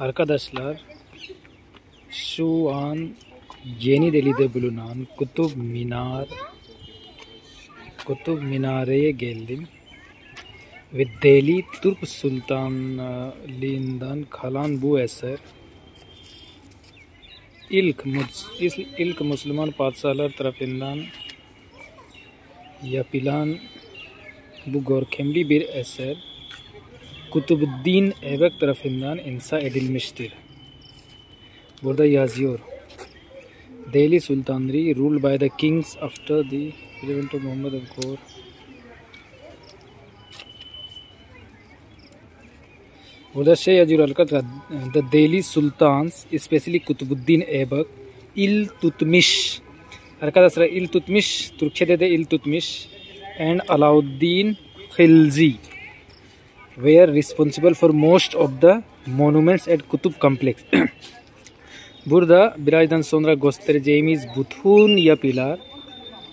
Arkadaşlar şu an Yeni Delhi'de bulunan Kutub Minare'ye geldim ve Delhi Türk Sultanlığından kalan bu eser ilk Müslüman padişahlar tarafından yapılan bu görkemli bir eser Kutubuddin Aybak tarafından inşa edilmiştir. Burada yazıyor: Delhi Sultanry ruled by the kings after the reign of Muhammad of Ghor. Burada şey yazıyor arkadaşlar: The Delhi Sultans, especially Kutubuddin Aybak, İltutmiş. Arkadaşlar İltutmiş, Türkçe'de de İltutmiş and Alauddin Khilji were responsible for most of the monuments at Kutub Complex. Burada birazdan sonra göstereceğimiz bütün yapılar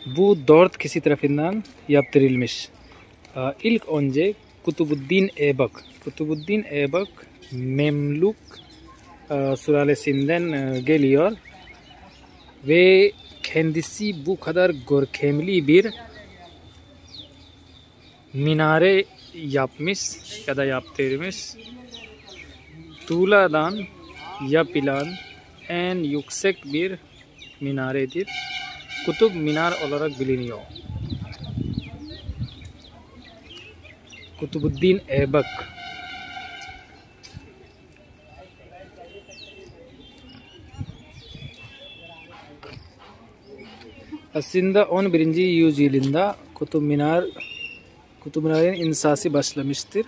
bu dört kişi tarafından yaptırılmış. İlk önce Kutubuddin Aybak Memluk sülalesinden geliyor ve kendisi bu kadar görkemli bir minare yapmış ya da yaptırmış. Tuğladan yapılan en yüksek bir minaredir. Kutub Minar olarak biliniyor. Kutubuddin Aybak. Aslında 11. yüzyılında Kutub Minar'ın inşası başlamıştır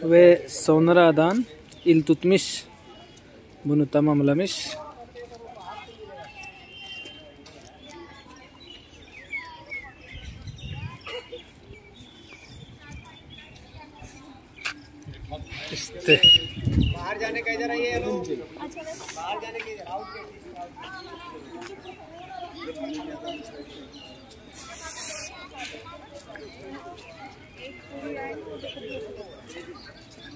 ve sonradan İltutmiş bunu tamamlamış. İşte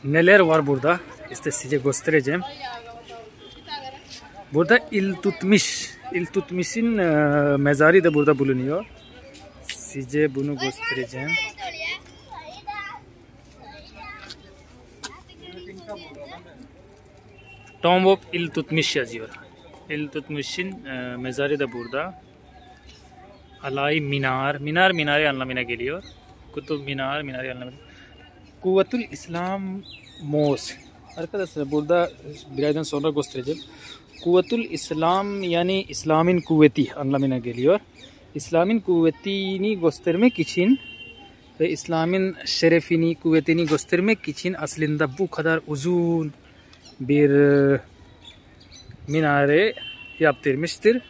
neler var burada? İşte size göstereceğim. Burada İltutmiş'in mezarı da burada bulunuyor. Size bunu göstereceğim. Tomb of İltutmiş yazıyor. İltutmiş'in mezarı da burada. Alay Minar. Minare anlamına geliyor. Kutub Minar, minare anlamına. Kuvvetul İslam Mosque. Arkadaşlar burada birazdan sonra göstereceğim. Kuvvetul İslam yani İslam'ın kuvveti anlamına geliyor. İslam'ın kuvvetini göstermek için ve İslam'ın şerefini, kuvvetini göstermek için aslında bu kadar uzun bir minare yaptırmıştır.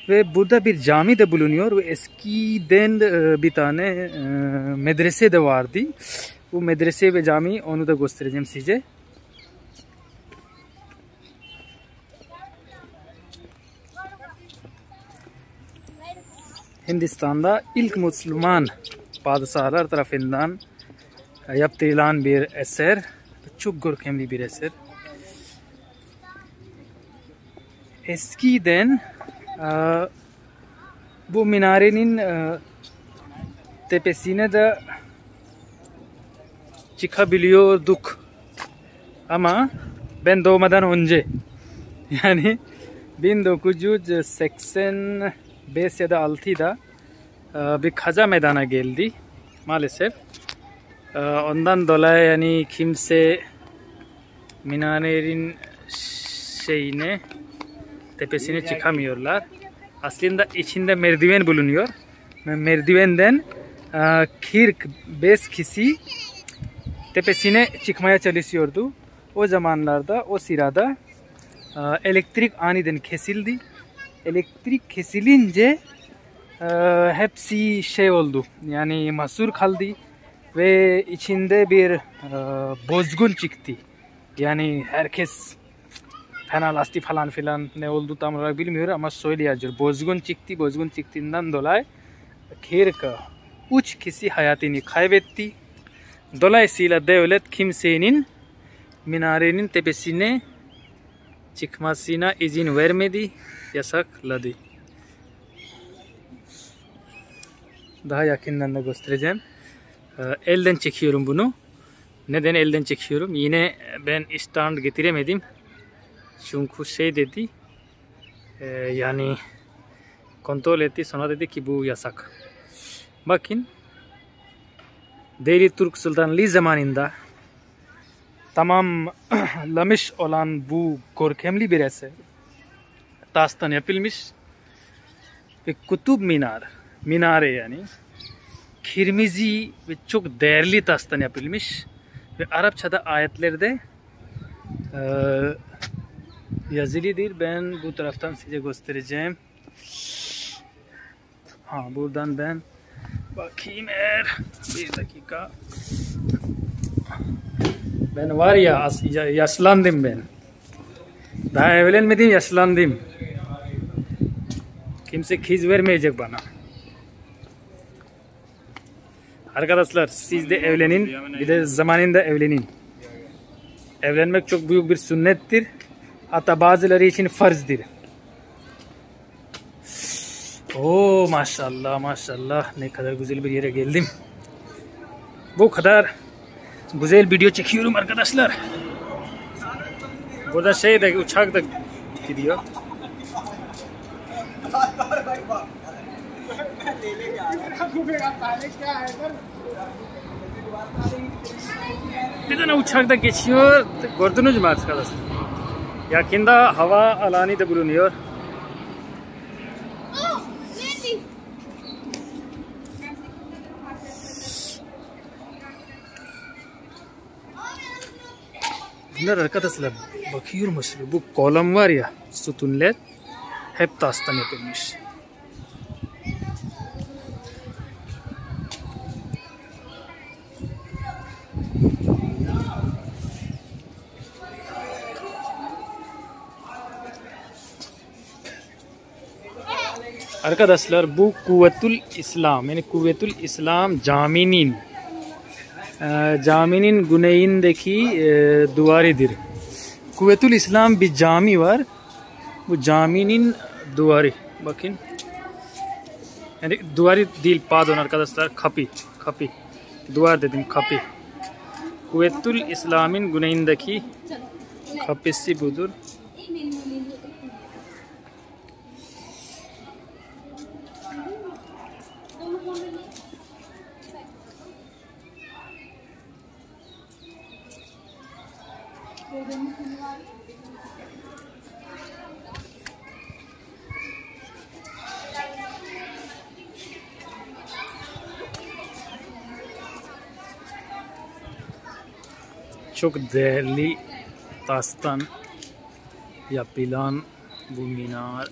Ve burada bir cami de bulunuyor ve eskiden bir tane medrese de vardı. Bu medrese ve cami onu da göstereceğim size. Hindistan'da ilk Müslüman padişahlar tarafından yaptırılan bir eser. Çok görkemli bir eser. Eskiden bu minarenin tepesine de çıkabiliyorduk. Ama ben doğmadan önce yani 1985 ya da 6'da bir kaza meydana geldi maalesef. Ondan dolayı yani kimse minarenin tepesine çıkamıyorlar. Aslında içinde merdiven bulunuyor. Merdivenden 45 kişi tepesine çıkmaya çalışıyordu. O zamanlarda, o sırada elektrik aniden kesildi. Elektrik kesilince hepsi oldu. Yani mahsur kaldı ve içinde bir bozgun çıktı. Yani herkes fenalaştı falan filan, ne oldu tam olarak bilmiyorum ama söyleyeceğim. Bozgun çıktı. Bozgun çıktığından dolayı 3 kişi hayatını kaybetti. Dolayısıyla devlet kimsenin minarenin tepesine çıkmasına izin vermedi, yasakladı. Daha yakından da göstereceğim. Elden çekiyorum bunu. Neden elden çekiyorum? Yine ben stand getiremedim. Çünkü şey dedi, yani kontrol etti, sonra dedi ki bu yasak. Bakın, Delhi Türk Sultanlığı zamanında tamamlamış olan bu görkemli bir eser taştan yapılmış ve Kutub minare yani kırmızı ve çok değerli taştan yapılmış ve Arapçada ayetlerde yazılıdır. Ben bu taraftan size göstereceğim. Buradan ben bakayım eğer bir dakika. Ben var ya yaşlandım ben. Daha evlenmedim, yaşlandım. Kimse kız vermeyecek bana. Arkadaşlar siz de evlenin, bir de zamanında evlenin. Evlenmek çok büyük bir sünnettir. Hatta bazıları için farzdır. Oo maşallah maşallah, ne kadar güzel bir yere geldim. Bu kadar güzel video çekiyorum arkadaşlar. Burada şey de, uçak da gidiyor. Bir tane uçak da geçiyor. Gördünüz mü arkadaşlar? Yakında hava alanı da bulunuyor. Bunlar arkadaşlar bakıyor musunuz? Bu kolon var ya, sütunlar hep taştan yapılmış. Arkadaşlar bu Kuvvetül İslam, yani Kuvvetül İslam caminin güneyindeki duvarıdır. Kuvvetül İslam bir cami var. Bu caminin duvarı. Bakın. Yani duvarı değil, pardon arkadaşlar, kapı. Duvar dedim, kapı. Kuvvetül İslam'ın güneyindeki kapısı budur. Çok değerli taştan yapılan bu minare.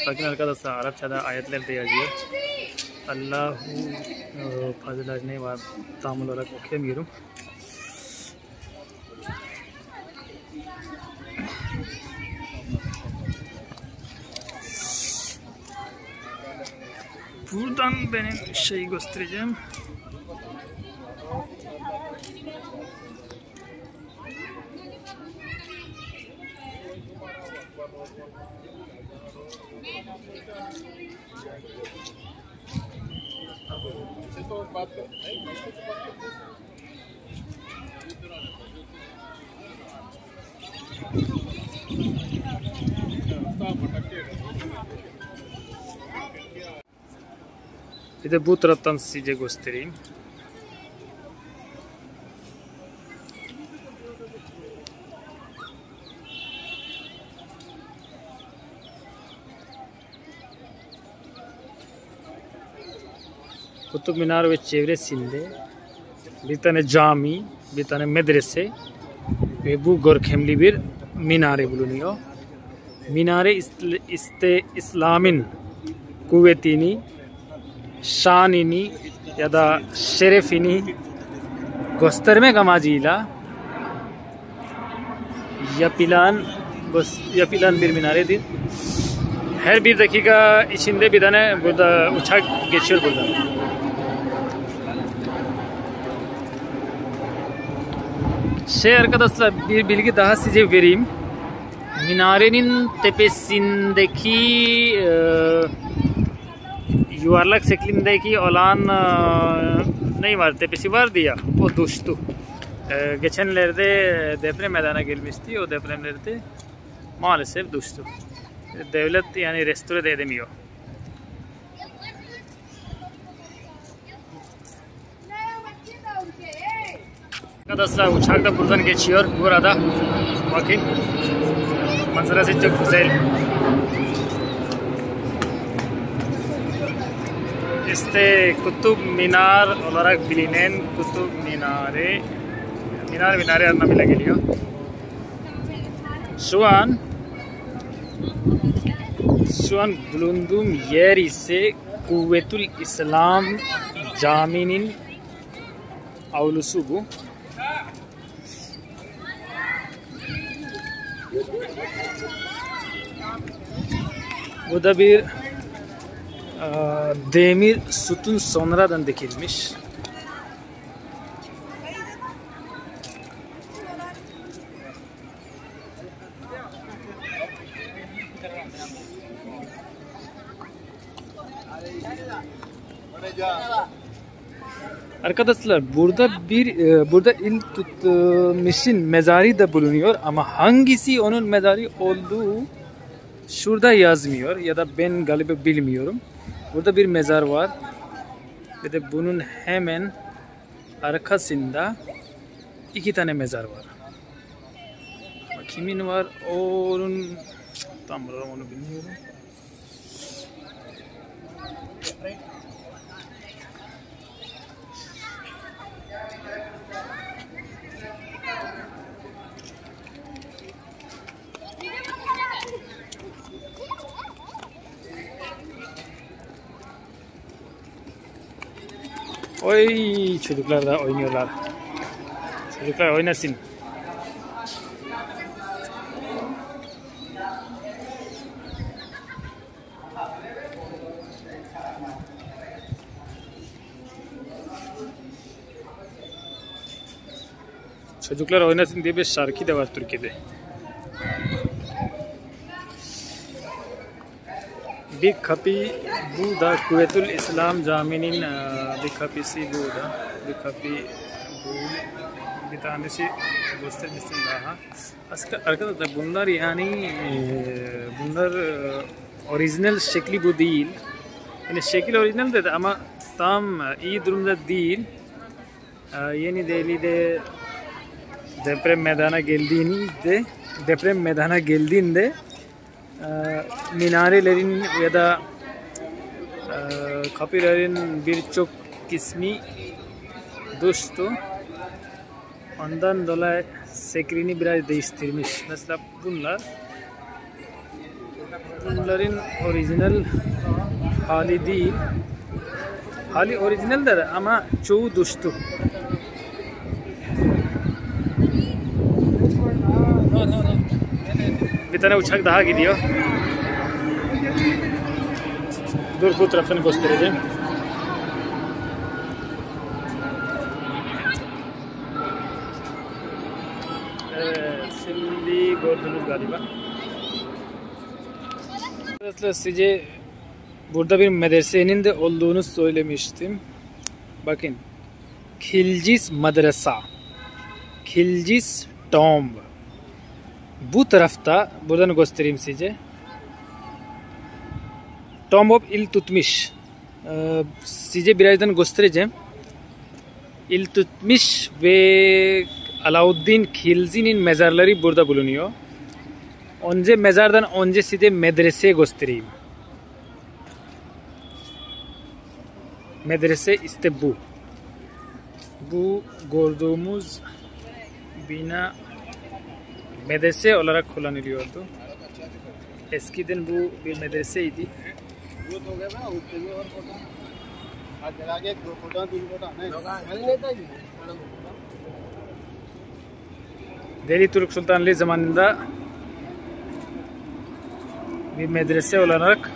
Bakın arkadaşlar, Arapçada ayetlerde yazıyor. Allahu fazlalar ne var tam olarak okuyamıyorum. Buradan benim şeyi göstereceğim. Bir de bu taraftan size göstereyim. Kutub Minar ve çevresinde bir tane cami, bir tane medrese ve bu görkemli bir minare bulunuyor. Minare İslam'ın kuvvetini, şanini ya da şerefini göstermek amacıyla yapılan bir minaredir. Her bir dakika içinde bir tane burada uçak geçiyor burada. arkadaşlar bir bilgi daha size vereyim. Minarenin tepesindeki yuvarlak şeklindeki olan ne var, tepesi vardı ya, o düştü. Geçenlerde deprem meydana gelmişti, o depremlerde maalesef düştü. Devlet yani restore de edemiyor. Arkadaşlar uçak da buradan geçiyor. Burada bakın, manzarası çok güzel. İşte Kutub Minar olarak bilinen Kutub Minare, minare anlamıyla geliyor. Şu an bulunduğum yer ise Kuvvetül İslam Camii'nin avlusu bu. Bu da bir demir sütun sonradan dikilmiş. Arkadaşlar burada İltutmiş'in mezarı da bulunuyor ama hangisi onun mezarı olduğu şurada yazmıyor ya da ben galiba bilmiyorum. Burada bir mezar var ve de bunun hemen arkasında 2 tane mezar var. Ama kimin var onun tam olarak onu bilmiyorum. Oy, çocuklar da oynuyorlar. Çocuklar oynasın. Çocuklar oynasın diye bir şarkı da var Türkiye'de. Bir kapı bu da Kuvvetül İslam Camii'nin bir kapısı burada. Bir kapı bu. Bir tanesi göstermiştim daha. Arkadaşlar bunlar yani bunlar orijinal şekli bu değil. Yani şekil orijinal dedi ama tam iyi durumda değil. Yeni Delhi'de deprem meydana geldiğinde minarelerin ya da kapıların birçok kısmı düştü. Ondan dolayı şeklini biraz değiştirmiş. Mesela bunların orijinal hali değil. Hali orijinaldir ama çoğu düştü. Bir tane uçak daha gidiyor. Dur bu tarafını göstereceğim. Şimdi gördünüz galiba. Arkadaşlar size burada bir medresenin de olduğunu söylemiştim. Bakın. Khiljiz Madrasa. Khiljiz Tomb. Bu tarafta, buradan göstereyim size. Tomb of İltutmiş. Size birazdan göstereceğim. İltutmiş ve Alauddin Khilji'nin mezarları burada bulunuyor. Mezardan önce size medrese göstereyim. Medrese işte bu. Bu gördüğümüz bina medrese olarak kullanılıyordu. Eskiden bu bir medreseydi. Delhi Türk Sultanlığı zamanında bir medrese olarak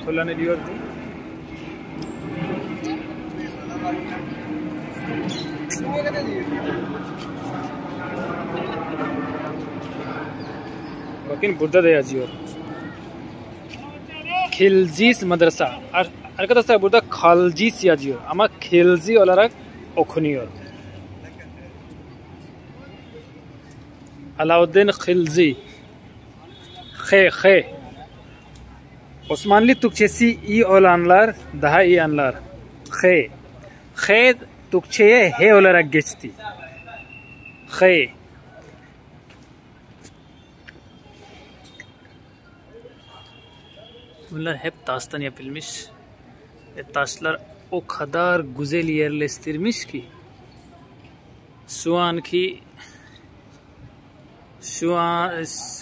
kullanılıyordu. Bakın burada da yazıyor. Khilzis Madrasa. Arkadaşlar burada Khalcis yazıyor ama Khilzi olarak okunuyor. Alauddin Khilzi. He. Osmanlı Türkçesi iyi olanlar daha iyi anlar. He Türkçe'ye he olarak geçti. He. Bunlar hep taştan yapılmış. Taşlar o kadar güzel yerleştirmiş ki şu an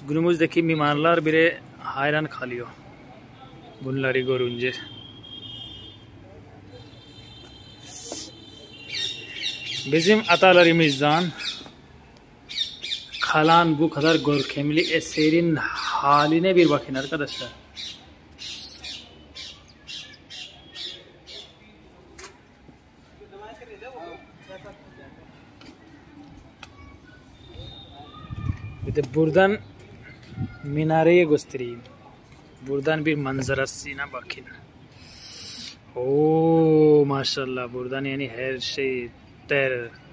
günümüzdeki mimarlar bile hayran kalıyor bunları görünce. Bizim atalarımızdan kalan bu kadar görkemli eserin haline bir bakın arkadaşlar. Bir de buradan minareye göstereyim. Buradan bir manzarasına bakın. Oo maşallah, buradan yani her şey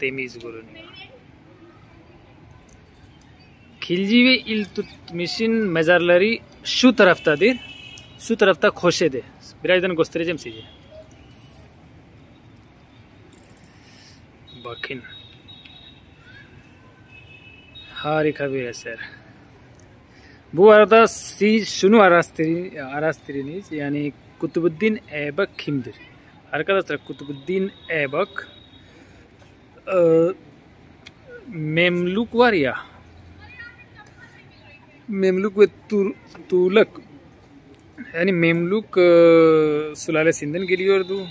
temiz görünüyor. Khilji ve İltutmiş'in mezarları şu taraftadır. Şu tarafta Khoşe'de. Birazdan göstereceğim size. Bakın. Harika bir eser. Bu arada siz şunu araştırınız. Yani Kutubuddin Aybak kimdir? Arkadaşlar Kutubuddin Aybak Memluk var ya, Memluk ve Tuğlak, yani Memluk sülalesinden geliyordu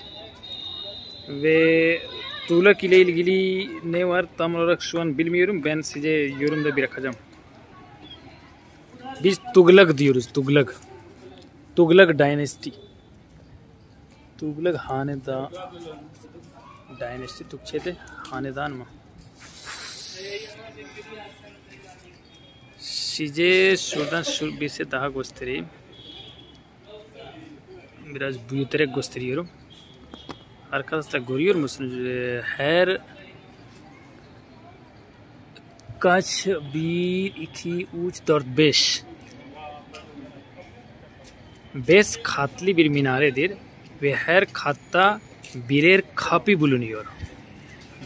ve Tuğlak ile ilgili ne var tam olarak şu an bilmiyorum. Ben size yorumda bırakacağım. Biz Tuğlak diyoruz. Tuğlak Dynasty. Tuğlak Hanedan Dynasty Türkçe'de hanedan mı? Size şuradan bir şey daha göstereyim. Biraz büyüterek gösteriyorum. Arkadaşlar görüyor musunuz? Her kaç 1, 2, 3, 4, 5 katlı bir minaredir ve her katta birer kapı bulunuyor.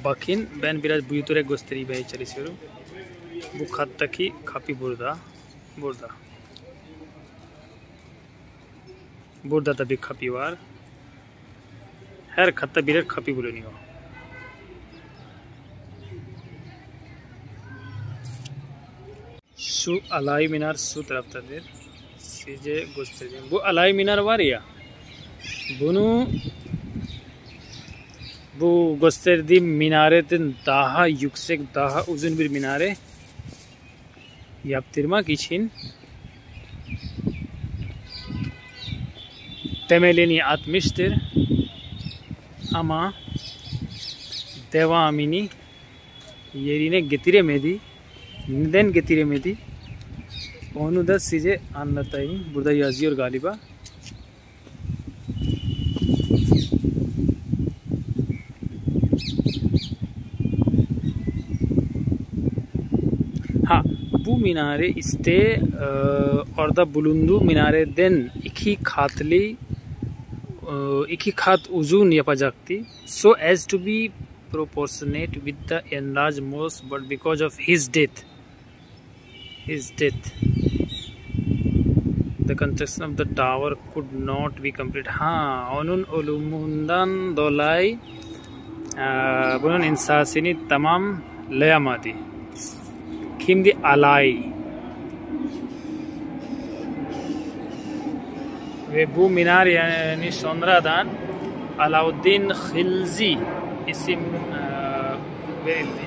Bakın ben biraz büyüterek göstermeye çalışıyorum. Bu kattaki kapı burada. Burada da bir kapı var. Her katta birer kapı bulunuyor. Şu alay minar şu taraftadır. Size göstereyim. Bu alay minar var ya, bu gösterdiğim minareden daha yüksek, daha uzun bir minare yaptırmak için temelini atmıştır ama devamını yerine getiremedi. Neden getiremedi? Onu da size anlatayım. Burada yazıyor galiba. Bu minare işte orada bulunduğu minareden iki kat uzun yapacaktı. So as to be proportionate with the enlarged mosque, but because of his death, the construction of the tower could not be complete. Onun ölümünden dolayı bunun inşasını tamamlayamadı. Kimdi? Alay. Ve bu minar yani sonradan Alauddin Khilzi isim verildi.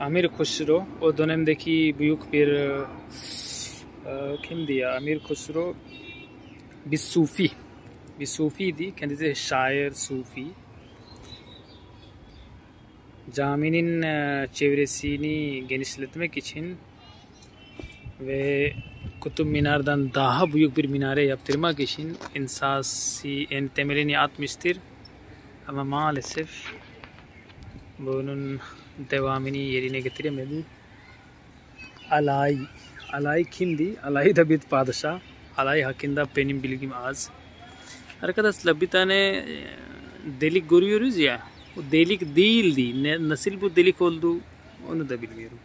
Amir Khusro o dönemdeki büyük bir kimdi ya? Amir Khusro bir sufi. Bir sufiydi. Kendisi şair, sufi. Caminin çevresini genişletmek için ve Kutub Minar'dan daha büyük bir minare yaptırmak için temelini atmıştır. Ama maalesef bunun devamını yerine getiremedi. Alay kimdi? Alay da bir padişah. Alay hakkında benim bilgim az. Arkadaşlar bir tane delik görüyoruz ya. O delik değildi. Nasıl bu delik oldu onu da bilmiyorum.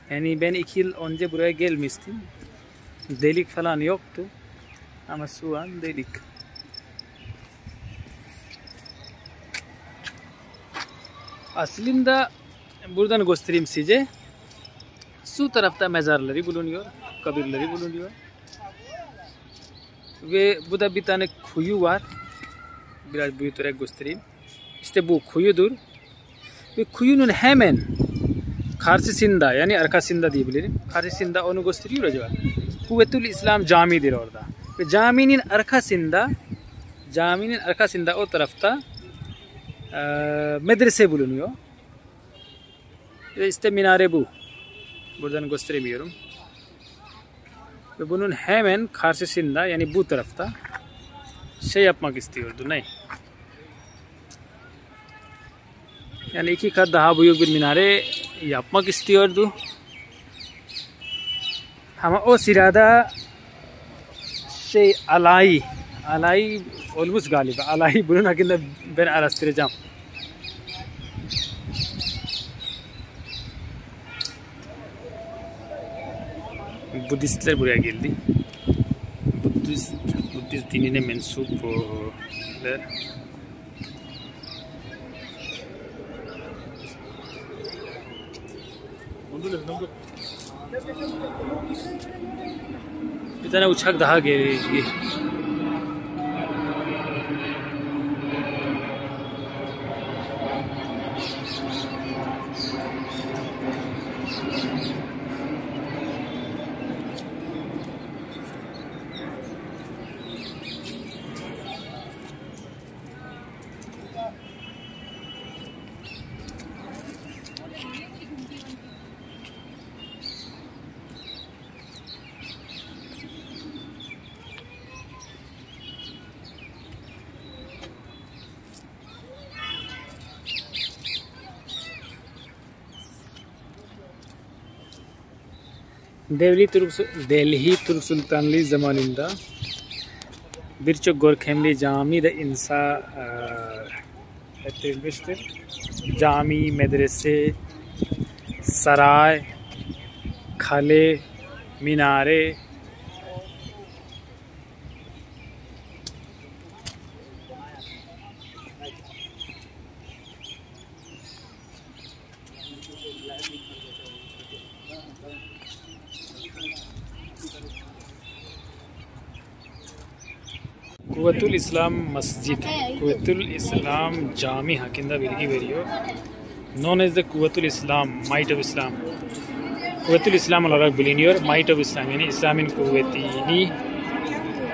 Yani ben 2 yıl önce buraya gelmiştim. Delik falan yoktu. Ama şu an delik. Aslında buradan göstereyim size. Şu tarafta mezarları bulunuyor. Kabirleri bulunuyor. Ve bu da bir tane kuyu var. Biraz büyüterek göstereyim. İşte bu kuyudur. Ve kuyunun hemen karşısında, yani arkasında diyebilirim. Karşısında onu gösteriyor acaba. Kuvvetül İslam Camii'dir orada. Ve caminin arkasında o tarafta medrese bulunuyor. Ve işte minare bu. Buradan gösteremiyorum. Ve bunun hemen karşısında, yani bu tarafta şey yapmak istiyordu. Ne? Yani 2 kat daha büyük bir minare yapmak istiyordu. Ama o sırada alay olmuş galiba. Alay bunun hakkında ben araştıracağım. Budistler buraya geldi. Budist dinine mensuplar. Bir tane uçak daha geliyor. Delhi Türk Sultanlığı zamanında birçok görkemli cami de inşa ettirilmiştir. Cami, medrese, saray, kale, minare, Kuvvetül İslam Masjid, Kuvvetül İslam Cami hakkında bilgi veriyor. Known as the Kuvvetül İslam, Might of Islam. Kuvvetül İslam olarak biliniyor. Might of Islam, yani İslam'ın kuvvetini.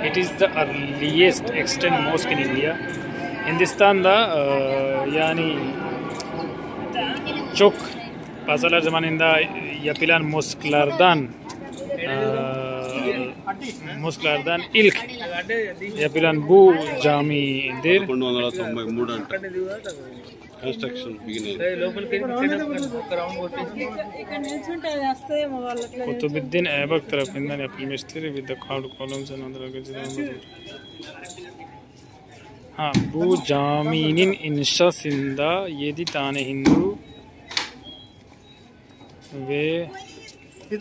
It is the earliest extant mosque in India. Hindistan'da yani çok pasalar zamanında yapılan mosklardan ilk yapılan bu camidir. Kutubuddin Aybak tarafından yapılmıştır. With the carved columns and other. Bu caminin inşasında 7 tane Hindu ve 7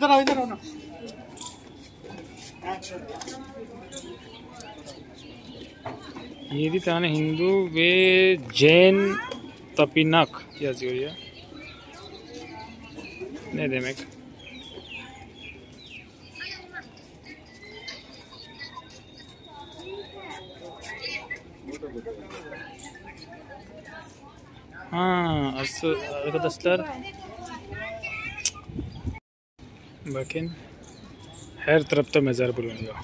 tane Hindu ve Jain tapınak yazıyor ya. Ne demek? Arkadaşlar Bakın her tarafta mezar bulunuyor.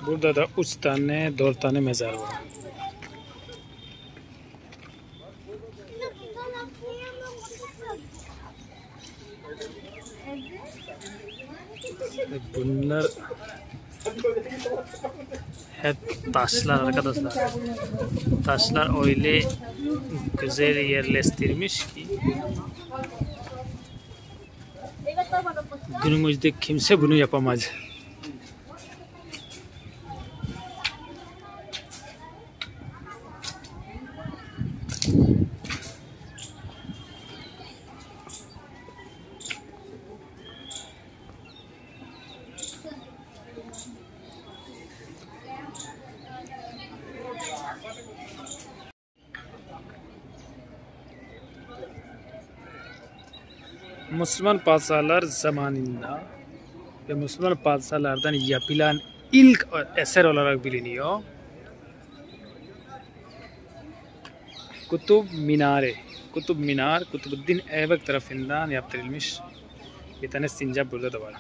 Burada da 3 tane 4 tane mezar var. Bunlar hep taşlar arkadaşlar. Taşlar öyle güzel yerleştirmiş ki günümüzde kimse bunu yapamaz. Müslüman padişahlar zamanında ve Müslüman padişahlardan yapılan ilk eser olarak biliniyor. Kutub Minare. Kutub Minar, Kutubuddin Aybak tarafından yaptırılmış bir tane sincap burada da var.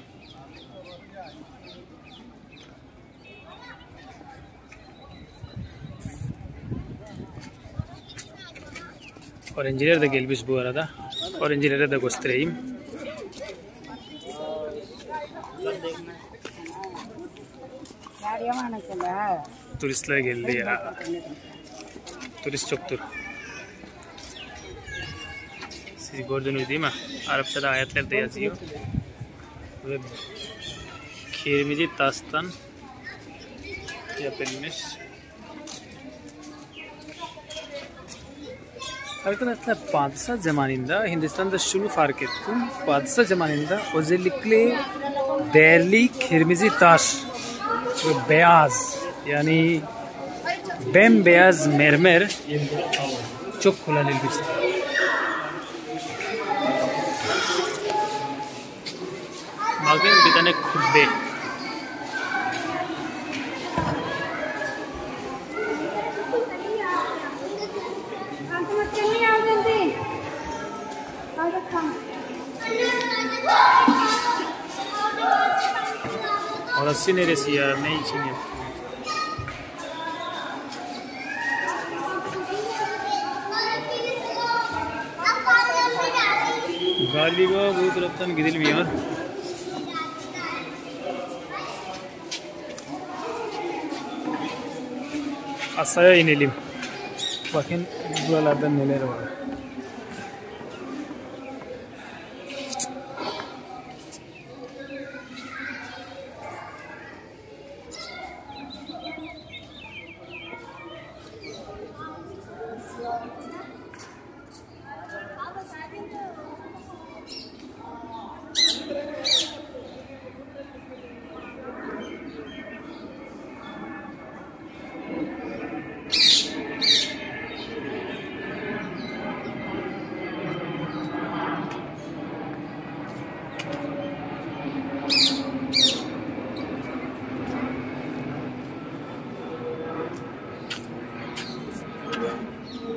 Öğrenciler de gelmiş bu arada. Öğrencilere de göstereyim. Turistler geldi ya. Turist çoktur. Siz gördünüz değil mi? Arapçada ayetler de yazıyor. Ve kırmızı taştan yapılmış. Arkadaşlar padişah zamanında Hindistan'da şunu fark ettim. Padişah zamanında özellikle değerli kırmızı taş ve beyaz yani bembeyaz mermer çok kullanılmıştı. Bakın bir tane kubbe. Orası neresi ya? Ne için yaptın? Galiba bu taraftan gidilmiyor. Aşağıya inelim. Bakın buralarda neler var.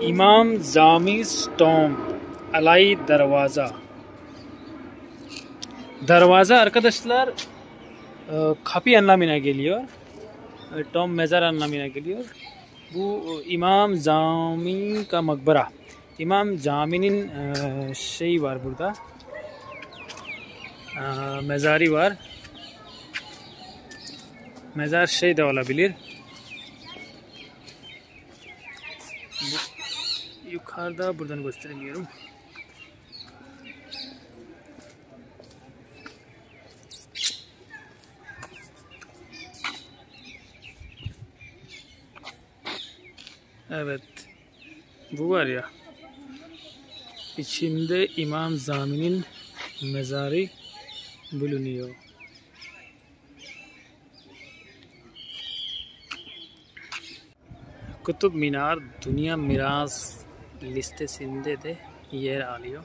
İmam Zami's Tomb, Alai Darwaza. Darwaza arkadaşlar kapı anlamına geliyor. Tomb mezar anlamına geliyor. Bu İmam Zami ka makbara. İmam Zami'nin şey var burada. Mezarı var. Mezar şey de olabilir. Yukarıda buradan gösteremiyorum. Evet. Bu var ya. İçinde İmam Zami'nin mezarı bulunuyor. Kutub Minar Dünya Miras listesinde de yer alıyor.